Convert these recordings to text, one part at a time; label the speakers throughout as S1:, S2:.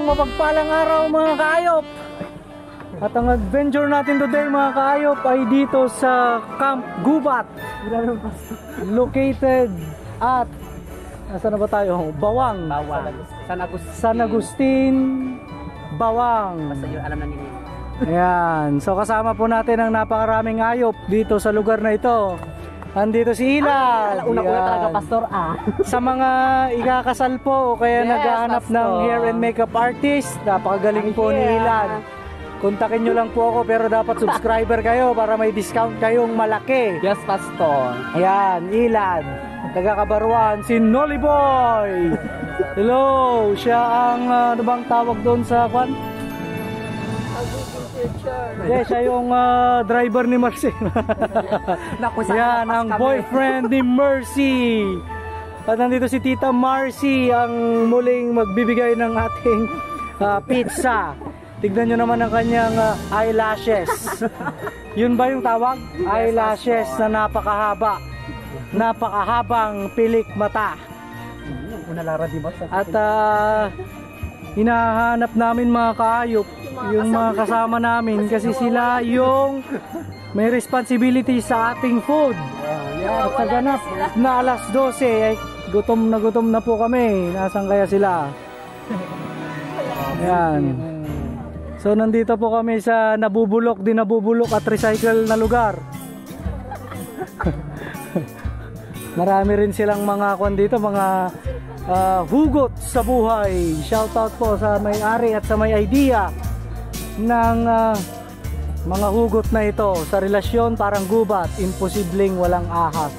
S1: mapagpalang araw mga kaayop. At ang adventure natin today mga kaayop ay dito sa Camp Gubat, located at nasaan na ba tayo? Bawang, San Agustin, Bawang.
S2: Basta yun, alam na nila.
S1: Ayan, so kasama po natin ang napakaraming ayop dito sa lugar na ito. Andito si Ilad.
S2: Una-una talaga, Pastor.
S1: Sa mga ikakasal po o kaya
S2: Yes,
S1: naghahanap
S2: Pastor.
S1: ng hair and makeup artist, napakagaling po ni Ilad. Kontakin nyo lang po ako, pero dapat subscriber kayo para may discount kayong malaki.
S2: Yes, Pastor.
S1: Ayan, Ilad. Taga-Kabaruan, si Nolly Boy. Hello, siya ang ano bang tawag doon sa kwan? Yeah, siya yung driver ni Mercy. Yan, ang boyfriend ni Mercy. At nandito si Tita Marcy, ang muling magbibigay ng ating pizza. Tignan nyo naman ang kanyang eyelashes. Yun ba yung tawag? Eyelashes na napakahaba. Napakahabang pilik mata. At hinahanap namin mga kaayop yung mga kasama namin kasi sila yung may responsibility sa ating food. At sa ganap na alas 12 ay gutom na po kami. Nasaan kaya sila? Yan. So nandito po kami sa nabubulok at recycle na lugar. Marami rin silang mga kwan dito, mga hugot sa buhay. Shoutout po sa may-ari at sa may idea ng mga hugot na ito. Sa relasyon parang gubat, imposibleng walang ahas.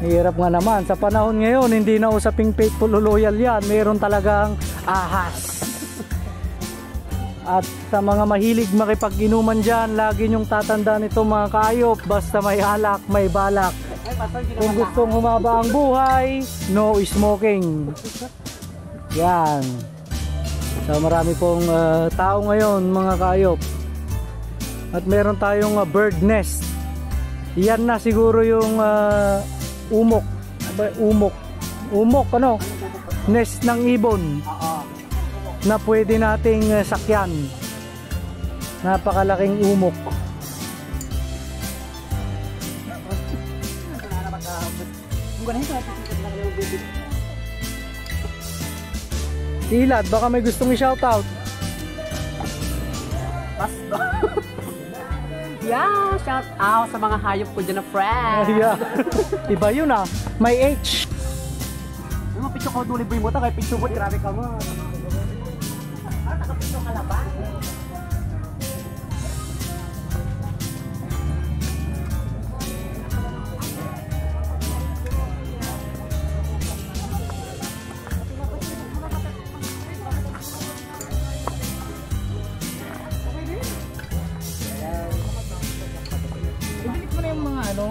S1: Hirap nga naman. Sa panahon ngayon, hindi na usaping faithful o loyal yan. Mayroon talagang ahas. At sa mga mahilig makipag-inuman dyan, lagi nyong tatandaan ito mga kaayop. Basta may alak, may balak. Kung gustong humaba ang buhay, no smoking. Yan. So marami pong tao ngayon mga kaayop. At meron tayong bird nest. Yan na siguro yung umok. Umok ano? Nest ng ibon na pwede nating sakyan. Napakalaking umok. Ilad, baka may gustong i-shoutout.
S2: Pastor. Yeah, shout out sa mga hayop ko dyan na friends.
S1: Yeah. Iba yun may H.
S2: Yung mga picture ko, duliboy mo ta, kay picture mo, grabe ka mo. Taka-picture ka lang ba?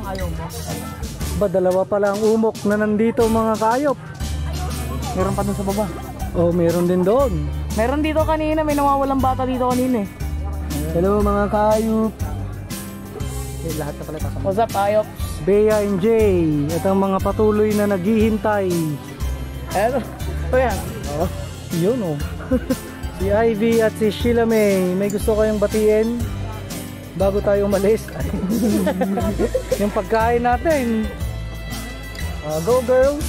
S1: Ayaw mo. Ba, dalawa pala ang umok na nandito mga kaayop.
S2: Meron pa dun sa baba.
S1: Oh, meron din doon.
S2: Meron dito kanina, may nawawalang bata dito kanina eh.
S1: Hello mga kaayop.
S2: Lahat na pala kasama. What's up, ayop?
S1: Bea and Jay at ang mga patuloy na naghihintay.
S2: Ano? Ito yan.
S1: Oh, yun Si Ivy at si Sheila may gusto kayong batiin bago tayo umalis. Yung pagkain natin. Go girls.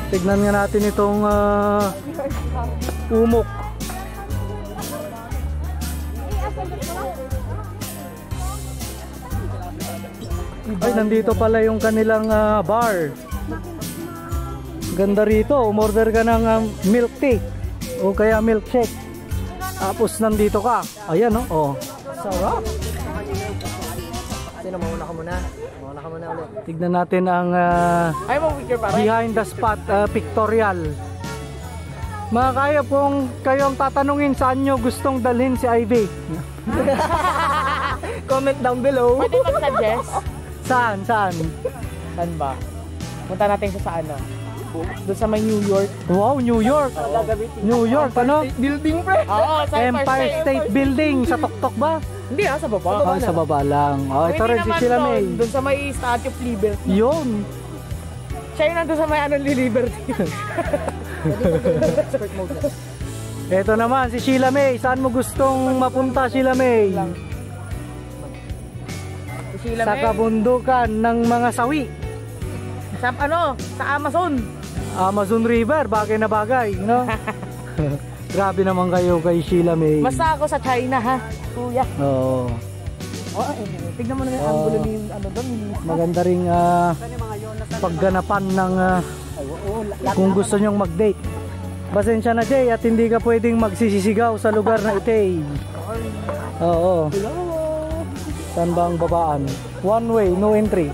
S1: Tignan nga natin itong umok. Ay, nandito pala yung kanilang bar. Ganda rito. Umorder ka ng milk tea o kaya milkshake. Tapos nandito ka. Ayan oh. Sarap.
S2: Sino, mauna ka muna. Mauna ka muna ulit.
S1: Tignan natin ang behind the spot pictorial. Mga kaya kung kayo ang tatanungin saan nyo gustong dalhin si Ivy.
S2: Comment down below. Pwede mag-suggest.
S1: Saan?
S2: Saan ba? Punta natin sa ano? Doon sa may New York.
S1: Wow, New York. New York, ano?
S2: Building, pre. Oo, sa
S1: Empire State Building. Sa Tuktok ba?
S2: Hindi sa baba.
S1: Sa baba lang. Ito rin si Sheila May.
S2: Doon sa may Statue of Liberty.
S1: Yun.
S2: Siya yung nandun sa may Liberty. Expert mode na.
S1: Ito naman si Sheila May. Saan mo gustong mapunta, Sheila May?
S2: Sheila
S1: Sa
S2: May.
S1: kabundukan ng mga sawi.
S2: Sa sa Amazon.
S1: Amazon River, bagay na bagay, no? Grabe naman kayo kay Sheila May.
S2: Basta ako sa China ha, kuya.
S1: Oo.
S2: Tignan mo na yung angulo ni doon.
S1: Maganda ring pagganapan ng kung gusto nyong mag-date. Pasensya na, Jay, at hindi ka pwedeng magsisisigaw sa lugar na ito eh. Oo. Saan ba ang babaan? One way, no entry.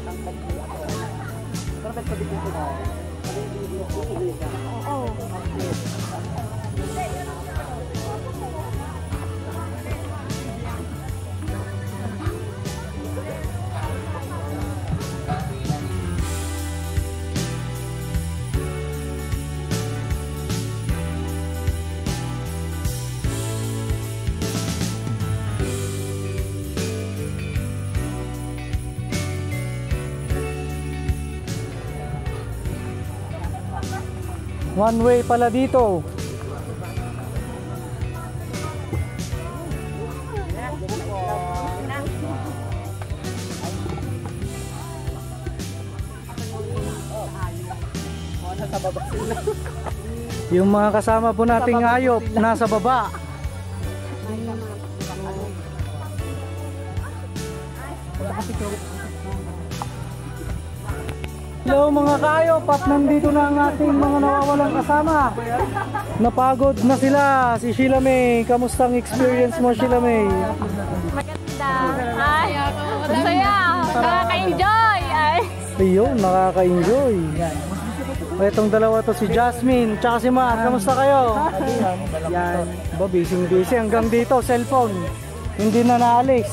S1: One way pala dito. Yung mga kasama po nating hayop nasa baba. Hello mga kaayop, at nandito na ang ating mga nawawalang kasama. Napagod na sila. Si Sheila May, kamusta ang experience mo, Sheila May?
S3: Maganda. Ay, masaya. Nakaka-enjoy. Ay.
S1: Ayun, nakaka-enjoy. Itong dalawa to, si Jasmine tsaka si Matt. Kamusta kayo? Yan. Ba, busy hanggang dito, cellphone. Hindi na naalis.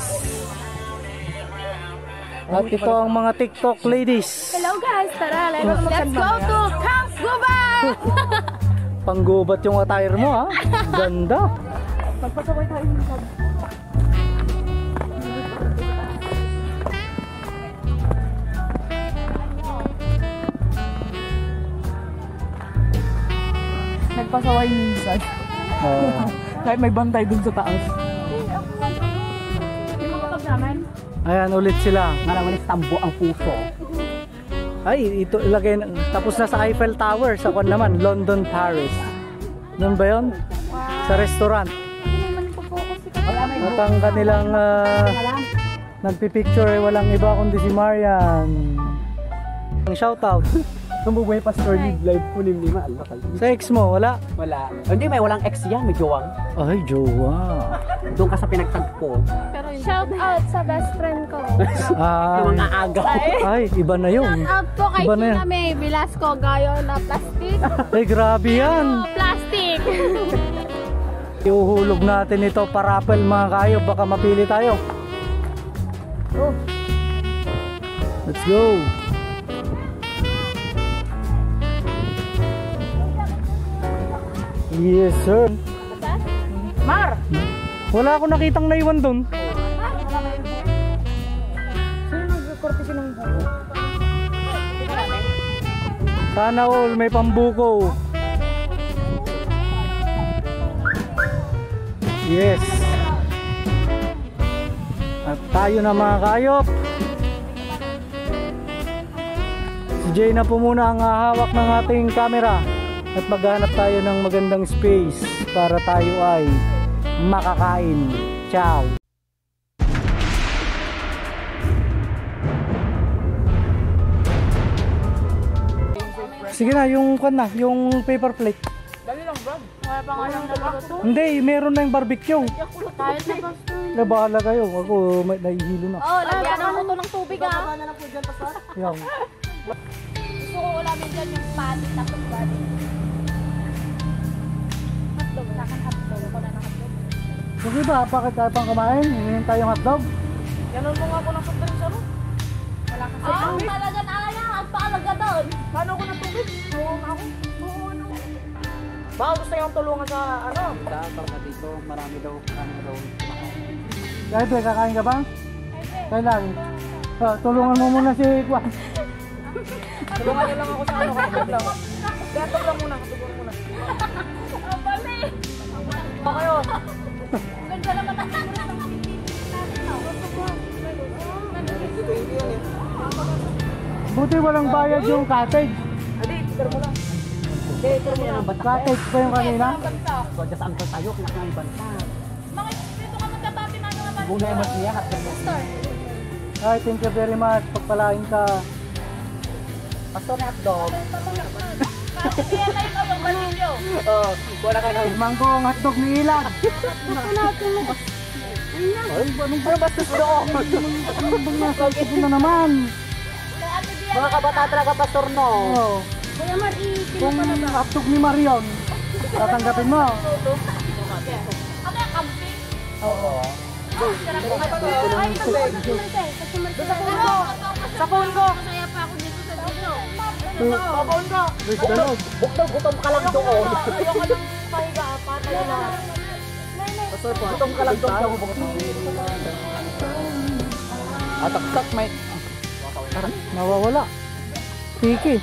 S1: At ito ang mga TikTok ladies.
S3: Hello guys, tara, let's go to Camp Gubat!
S1: Panggubat yung attire mo, ha? Ganda.
S2: Pagpasaway tayo minsan. Nagpasaway minsan. Kahit may bantay dun sa taas. Yung mga kab namin.
S1: Ayan, ulit sila.
S2: Maraming tambo ang puso.
S1: Ay, ito ilagay na. Tapos na sa Eiffel Tower. Sa kwan naman, London, Paris. Doon ba yun? Sa restaurant. At ang kanilang nagpipicture ay walang iba kundi si Marian. Ang shoutout.
S2: Kumubuhay Pastor live po ni Lima.
S1: Sa ex mo, wala?
S2: Wala. Hindi, may walang ex yan. May jowang.
S1: Ay, jowa.
S2: Doon ka sa pinagtagpo.
S3: Shout out sa best friend ko.
S2: Yung mga agaw.
S1: Ay, iba na yun.
S3: Shout out po kay
S1: Iba na yan.
S3: Sheila May Velasco Gayo na plastic.
S1: Ay, grabe yan.
S3: Plastic.
S1: Iuhulog natin ito parapel mga kayo. Baka mapili tayo.
S2: Oh.
S1: Let's go. Yes, sir.
S2: Mar!
S1: Wala akong nakitang naiwan doon.
S2: Sino nagkortesi ng buko?
S1: Sana all may pambuko. Yes. At tayo na mga kaayop. Si Jay na po muna ang hawak ng ating camera. At maghanap tayo ng magandang space para tayo ay makakain. Ciao! Sige na, yung paper plate.
S2: Dali lang, Brad.
S3: Wala pa nga lang naluluto.
S1: Hindi, meron na yung barbecue.
S3: Kahit na basta.
S1: Nabahala kayo, ako may nahihilo na.
S3: Oh, lagyan mo to ng tubig ah.
S1: Yan.
S3: Gusto ko ulamin dyan yung palit na pagpali. Hotdog, sa akin hotdog. Ako na ng hotdog.
S1: Sige ba, bakit tayo pang kumain? Hingin tayong hotdog?
S2: Ganon mo nga po ng soft drinks, ano? Wala ka sa
S3: Ah, talaga na kaya. Agpaalaga doon.
S2: Paano ko ng tubig? Oo, ako. Oo, ano? Baka gusto yung tulungan sa ano? Baka dito, marami daw kumakain.
S1: Kahit kakain ka ba? Kailan? Tulungan mo muna si Kwan.
S2: Tulungan niyo lang ako sa ano, katulog lang. Katulog lang muna, katulog muna.
S1: Buti walang bayad yung cottage.
S2: Hindi, pero mo lang. Hindi, pero mo lang.
S1: Cottage pa yung kanina?
S2: So, just ang tayo, kinaka ng bansa.
S3: Mga dito ka magkatabi na ano naman.
S2: Bunay mas niya, at
S3: Star.
S1: Ay, thank you very much. Pagpalain ka.
S2: pastor na hotdog.
S3: Kaya tayo ka yung balilyo.
S2: Oo, wala ka na.
S1: Mangko ang hotdog ni Ilag.
S2: Ay, anong bastos doon?
S1: Ano bang nasa hotdog na naman?
S3: Kaya Ate Bia.
S2: Mga kabata talaga, pastor, no?
S1: Oh,
S3: Kuya Mar,
S1: kung hotdog ni Marion, tatanggapin mo.
S3: Ano yung camping?
S2: Oo.
S3: Ay,
S2: Sa phone ko!
S3: masaya pa ako dito sa dito.
S2: Sa phone ko!
S1: Where's the log?
S2: Gutom ka lang doon.
S3: Ayoko ng pahiga, patay na.
S2: Pastor, gutom ka lang doon.
S1: Ataksak may... Nawawala. Piki.